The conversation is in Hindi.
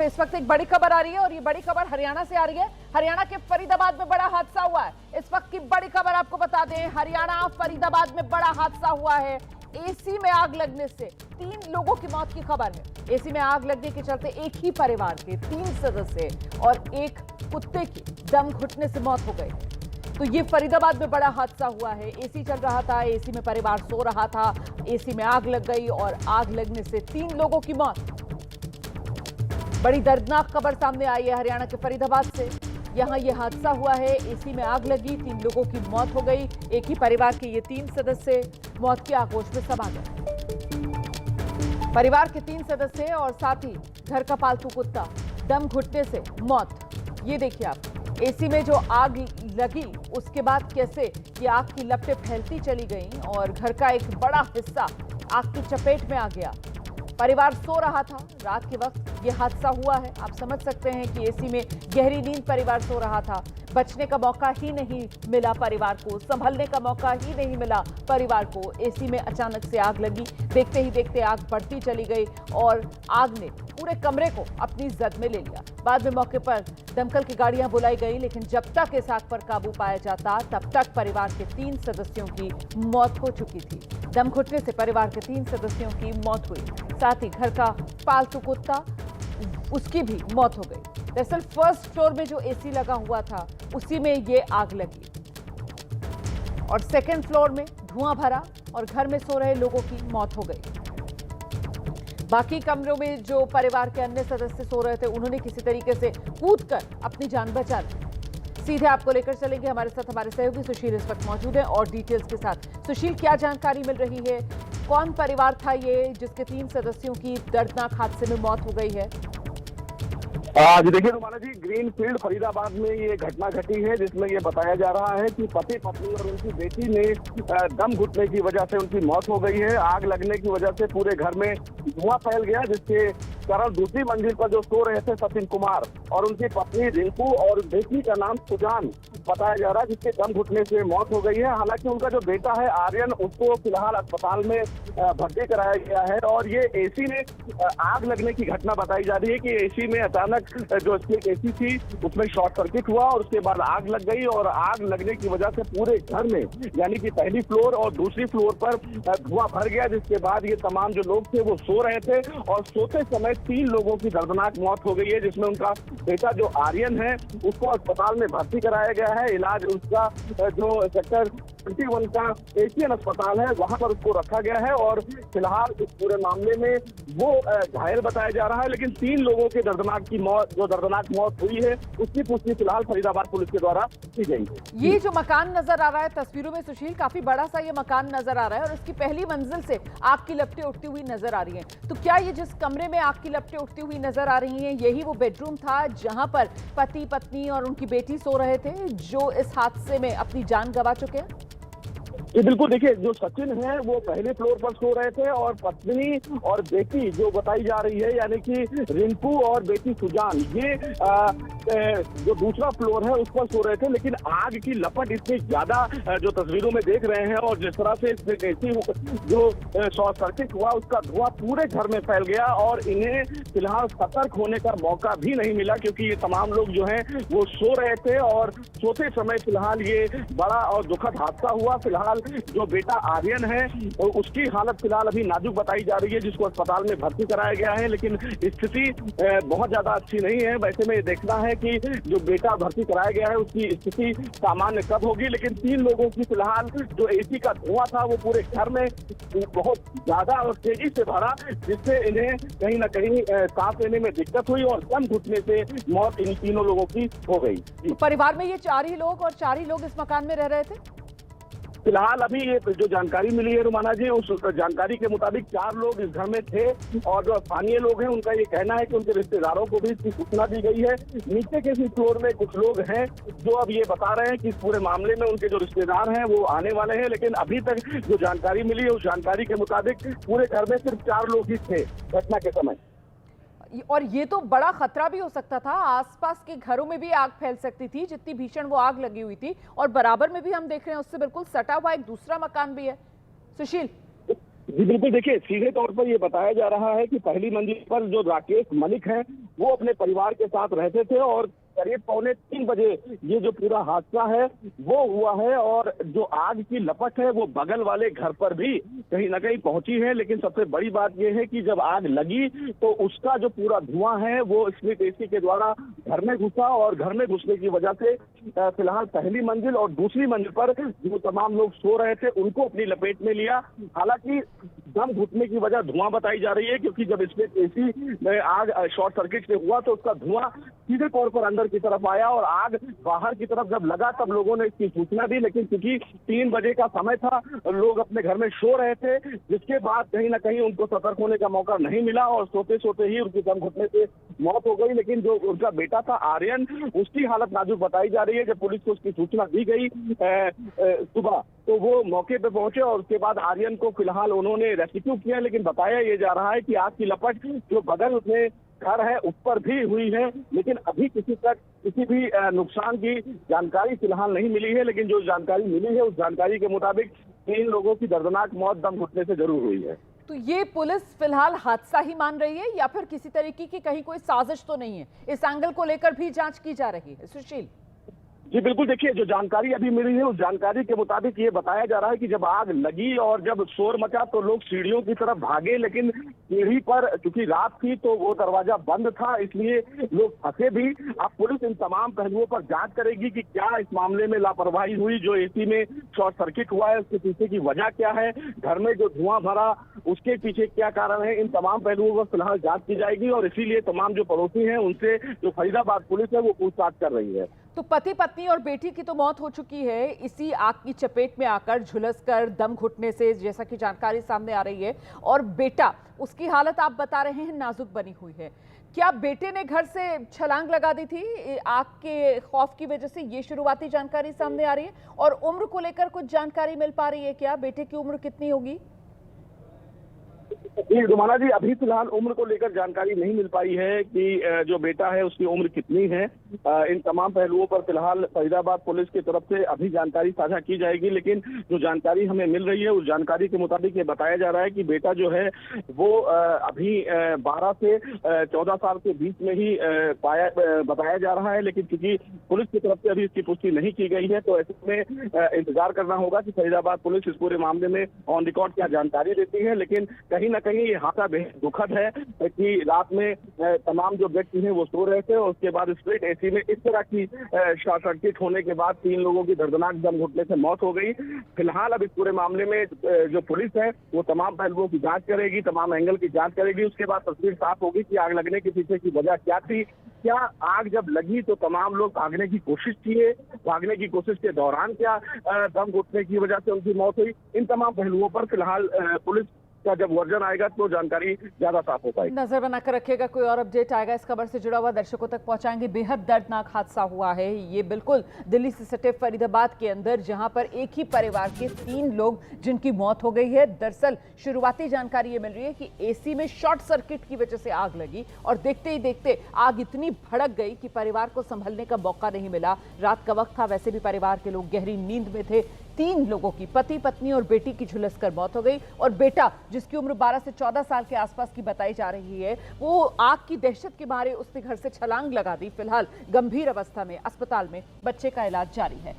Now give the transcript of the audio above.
इस वक्त एक बड़ी खबर आ रही है और ये बड़ी खबर हरियाणा से आ रही है। हरियाणा के फरीदाबाद में बड़ा हादसा हुआ है। इस वक्त की बड़ी खबर आपको बता दें, हरियाणा फरीदाबाद में बड़ा हादसा हुआ है। एसी में आग लगने से 3 लोगों की मौत की खबर है। एसी में आग लगने के चलते एक ही परिवार के 3 सदस्य और एक कुत्ते की दम घुटने से मौत हो गई। तो ये फरीदाबाद में बड़ा हादसा हुआ है। एसी चल रहा था, एसी में परिवार सो रहा था, एसी में आग लग गई और आग लगने से 3 लोगों की मौत। बड़ी दर्दनाक खबर सामने आई है हरियाणा के फरीदाबाद से। यहां ये हादसा हुआ है, एसी में आग लगी, 3 लोगों की मौत हो गई। एक ही परिवार के ये 3 सदस्य मौत की आगोश में समा गए। परिवार के 3 सदस्य और साथ ही घर का पालतू कुत्ता दम घुटने से मौत। ये देखिए आप, एसी में जो आग लगी उसके बाद कैसे ये आग की लपटें फैलती चली गईं और घर का एक बड़ा हिस्सा आग की चपेट में आ गया। परिवार सो रहा था, रात के वक्त ये हादसा हुआ है। आप समझ सकते हैं कि एसी में गहरी नींद परिवार सो रहा था, बचने का मौका ही नहीं मिला परिवार को, संभलने का मौका ही नहीं मिला परिवार को। एसी में अचानक से आग लगी, देखते ही देखते आग बढ़ती चली गई और आग ने पूरे कमरे को अपनी जद में ले लिया। बाद में मौके पर दमकल की गाड़ियां बुलाई गई, लेकिन जब तक इस आग पर काबू पाया जाता तब तक परिवार के 3 सदस्यों की मौत हो चुकी थी। दम घुटने से परिवार के 3 सदस्यों की मौत हुई, साथ ही घर का पालतू कुत्ता, उसकी भी मौत हो गई। दरअसल फर्स्ट फ्लोर में जो एसी लगा हुआ था उसी में ये आग लगी और सेकंड फ्लोर में धुआं भरा और घर में सो रहे लोगों की मौत हो गई। बाकी कमरों में जो परिवार के अन्य सदस्य सो रहे थे उन्होंने किसी तरीके से कूदकर अपनी जान बचा ली। सीधे आपको लेकर चलेंगे, हमारे साथ हमारे सहयोगी सुशील इस वक्त मौजूद है और डिटेल्स के साथ। सुशील, क्या जानकारी मिल रही है? कौन परिवार था ये जिसके 3 सदस्यों की दर्दनाक हादसे में मौत हो गई है? जी देखिए रुमाना जी, ग्रीन फील्ड फरीदाबाद में ये घटना घटी है जिसमें ये बताया जा रहा है कि पति पत्नी और उनकी बेटी ने दम घुटने की वजह से उनकी मौत हो गई है। आग लगने की वजह से पूरे घर में धुआं फैल गया, जिसके कारण दूसरी मंजिल पर जो सो रहे थे सचिन कुमार और उनकी पत्नी रिंकू और बेटी का नाम सुजान बताया जा रहा है, जिसके दम घुटने से मौत हो गई है। हालांकि उनका जो बेटा है आर्यन, उसको फिलहाल अस्पताल में भर्ती कराया गया है। और ये एसी में आग लगने की घटना बताई जा रही है कि एसी में अचानक जो स्प्लिट एसी थी उसमें शॉर्ट सर्किट हुआ और उसके बाद आग लग गई और आग लगने की वजह से पूरे घर में, यानी कि पहली फ्लोर और दूसरी फ्लोर पर धुआं भर गया, जिसके बाद ये तमाम जो लोग थे वो सो रहे थे और सोते समय 3 लोगों की दर्दनाक मौत हो गई है, जिसमें उनका बेटा जो आर्यन है उसको अस्पताल में भर्ती कराया गया है। इलाज उसका जो सेक्टर 21 का एशियन अस्पताल है वहां पर उसको रखा गया है और फिलहाल इस पूरे मामले में वो घायल बताया जा रहा है। लेकिन 3 लोगों के दर्दनाक मौत हुई है उसकी पुष्टि फिलहाल फरीदाबाद पुलिस के द्वारा की गई है। ये जो मकान नजर आ रहा है तस्वीरों में सुशील, काफी बड़ा सा ये मकान नजर आ रहा है और इसकी पहली मंजिल से आग की लपटें उठती हुई नजर आ रही हैं। तो क्या ये जिस कमरे में आग की लपटें उठती हुई नजर आ रही हैं यही वो बेडरूम था जहां पर पति पत्नी और उनकी बेटी सो रहे थे जो इस हादसे में अपनी जान गंवा चुके हैं? ये बिल्कुल, देखिए जो सचिन है वो पहले फ्लोर पर सो रहे थे और पत्नी और बेटी जो बताई जा रही है यानी कि रिंकू और बेटी सुजान, ये जो दूसरा फ्लोर है उस पर सो रहे थे। लेकिन आग की लपट इतनी ज्यादा जो तस्वीरों में देख रहे हैं और जिस तरह से एसी जो शॉर्ट सर्किट हुआ उसका धुआं पूरे घर में फैल गया और इन्हें फिलहाल सतर्क होने का मौका भी नहीं मिला, क्योंकि ये तमाम लोग जो हैं वो सो रहे थे और सोते समय फिलहाल ये बड़ा और दुखद हादसा हुआ। फिलहाल जो बेटा आर्यन है उसकी हालत फिलहाल अभी नाजुक बताई जा रही है, जिसको अस्पताल में भर्ती कराया गया है, लेकिन स्थिति बहुत ज्यादा अच्छी नहीं है। वैसे में देखना है कि जो बेटा भर्ती कराया गया है उसकी स्थिति सामान्य कब होगी। लेकिन 3 लोगों की फिलहाल जो एसी का धुआं था वो पूरे घर में बहुत ज्यादा और तेजी से भरा, जिससे इन्हें कहीं ना कहीं सांस लेने में दिक्कत हुई और दम घुटने से मौत इन 3 लोगों की हो गई। तो परिवार में ये 4 ही लोग और 4 ही लोग इस मकान में रह रहे थे? फिलहाल अभी ये जो जानकारी मिली है रुमाना जी, उस जानकारी के मुताबिक 4 लोग इस घर में थे और जो स्थानीय लोग हैं उनका ये कहना है कि उनके रिश्तेदारों को भी इसकी सूचना दी गई है। नीचे के इसी फ्लोर में कुछ लोग हैं जो अब ये बता रहे हैं कि इस पूरे मामले में उनके जो रिश्तेदार हैं वो आने वाले हैं, लेकिन अभी तक जो जानकारी मिली है उस जानकारी के मुताबिक पूरे घर में सिर्फ 4 लोग ही थे घटना के समय। और ये तो बड़ा खतरा भी हो सकता था, आसपास के घरों में भी आग फैल सकती थी, जितनी भीषण वो आग लगी हुई थी। और बराबर में भी हम देख रहे हैं उससे बिल्कुल सटा हुआ एक दूसरा मकान भी है। सुशील, जी बिल्कुल, देखिए सीधे तौर पर ये बताया जा रहा है कि पहली मंजिल पर जो राकेश मलिक हैं वो अपने परिवार के साथ रहते थे और करीब 2:45 बजे ये जो पूरा हादसा है वो हुआ है और जो आग की लपट है वो बगल वाले घर पर भी कहीं ना कहीं पहुंची है। लेकिन सबसे बड़ी बात ये है कि जब आग लगी तो उसका जो पूरा धुआं है वो स्प्लिट एसी के द्वारा घर में घुसा और घर में घुसने की वजह से फिलहाल पहली मंजिल और दूसरी मंजिल पर जो तमाम लोग सो रहे थे उनको अपनी लपेट में लिया। हालांकि दम घुटने की वजह धुआं बताई जा रही है, क्योंकि जब स्प्लिट एसी में आग शॉर्ट सर्किट से हुआ तो उसका धुआं सीधे तौर पर अंदर की तरफ आया और आग बाहर की तरफ जब लगा तब लोगों ने इसकी सूचना दी। लेकिन क्योंकि 3 बजे का समय था, लोग अपने घर में सो रहे थे, जिसके बाद कहीं ना कहीं उनको सतर्क होने का मौका नहीं मिला और सोते सोते ही उनकी दम घुटने से मौत हो गई। लेकिन जो उनका बेटा था आर्यन, उसकी हालत नाजुक बताई जा रही है। जब पुलिस को उसकी सूचना दी गई सुबह तो वो मौके पे पहुंचे और उसके बाद आर्यन को फिलहाल उन्होंने रेस्क्यू किया। लेकिन बताया ये जा रहा है कि आग की लपट जो बगल में घर है उस पर भी हुई है, लेकिन अभी किसी भी नुकसान की जानकारी फिलहाल नहीं मिली है। लेकिन जो जानकारी मिली है उस जानकारी के मुताबिक 3 लोगों की दर्दनाक मौत दम घुटने से जरूर हुई है। तो ये पुलिस फिलहाल हादसा ही मान रही है या फिर किसी तरीके की कहीं कोई साजिश तो नहीं है? इस एंगल को लेकर भी जांच की जा रही है। सुशील जी बिल्कुल, देखिए जो जानकारी अभी मिली है उस जानकारी के मुताबिक ये बताया जा रहा है कि जब आग लगी और जब शोर मचा तो लोग सीढ़ियों की तरफ भागे, लेकिन सीढ़ी पर चूंकि रात थी तो वो दरवाजा बंद था, इसलिए लोग फंसे भी। अब पुलिस इन तमाम पहलुओं पर जांच करेगी कि क्या इस मामले में लापरवाही हुई, जो एसी में शॉर्ट सर्किट हुआ है उसके पीछे की वजह क्या है, घर में जो धुआं भरा उसके पीछे क्या कारण है। इन तमाम पहलुओं पर फिलहाल जांच की जाएगी और इसीलिए तमाम जो पड़ोसी हैं उनसे जो फरीदाबाद पुलिस है वो पूछताछ कर रही है। तो पति पत्नी और बेटी की तो मौत हो चुकी है इसी आग की चपेट में आकर, झुलसकर, दम घुटने से, जैसा कि जानकारी सामने आ रही है। और बेटा, उसकी हालत आप बता रहे हैं नाजुक बनी हुई है। क्या बेटे ने घर से छलांग लगा दी थी आग के खौफ की वजह से? ये शुरुआती जानकारी सामने आ रही है। और उम्र को लेकर कुछ जानकारी मिल पा रही है क्या? बेटे की उम्र कितनी होगी? जी रुमाना जी, अभी फिलहाल उम्र को लेकर जानकारी नहीं मिल पाई है कि जो बेटा है उसकी उम्र कितनी है। इन तमाम पहलुओं पर फिलहाल फरीदाबाद पुलिस की तरफ से अभी जानकारी साझा की जाएगी। लेकिन जो जानकारी हमें मिल रही है उस जानकारी के मुताबिक ये बताया जा रहा है कि बेटा जो है वो अभी 12 से 14 साल के बीच में ही बताया जा रहा है। लेकिन क्योंकि पुलिस की तरफ से अभी इसकी पुष्टि नहीं की गई है तो ऐसे में इंतजार करना होगा कि फरीदाबाद पुलिस इस पूरे मामले में ऑन रिकॉर्ड क्या जानकारी देती है। लेकिन कहीं ना कहीं ये हादसा बेहद दुखद है कि रात में तमाम जो व्यक्ति हैं वो सो रहे थे और उसके बाद स्प्लिट एसी में इस तरह की शॉर्ट सर्किट होने के बाद 3 लोगों की दर्दनाक दम घुटने से मौत हो गई। फिलहाल अब इस पूरे मामले में जो पुलिस है वो तमाम पहलुओं की जांच करेगी, तमाम एंगल की जांच करेगी। उसके बाद तस्वीर साफ होगी कि आग लगने के पीछे की वजह क्या थी। क्या आग जब लगी तो तमाम लोग भागने की कोशिश किए, भागने की कोशिश के दौरान क्या दम घुटने की वजह से उनकी मौत हुई? इन तमाम पहलुओं पर फिलहाल पुलिस का जब वर्जन आएगा तो जानकारी ज्यादा साफ हो पाएगी। नजर बनाकर रखिएगा, कोई और अपडेट आएगा इस खबर से जुड़ा हुआ दर्शकों तक पहुंचाएंगे। बेहद दर्दनाक हादसा हुआ है ये, बिल्कुल दिल्ली से सटे फरीदाबाद के अंदर, जहां पर एक ही परिवार के 3 लोग जिनकी मौत हो गई है। दरअसल शुरुआती जानकारी ये मिल रही है कि एसी में शॉर्ट सर्किट की वजह से आग लगी और देखते ही देखते आग इतनी भड़क गई कि परिवार को संभलने का मौका नहीं मिला। रात का वक्त था, वैसे भी परिवार के लोग गहरी नींद में थे। 3 लोगों की, पति पत्नी और बेटी की झुलसकर मौत हो गई और बेटा जिसकी उम्र 12 से 14 साल के आसपास की बताई जा रही है वो आग की दहशत के मारे उसने घर से छलांग लगा दी। फिलहाल गंभीर अवस्था में अस्पताल में बच्चे का इलाज जारी है।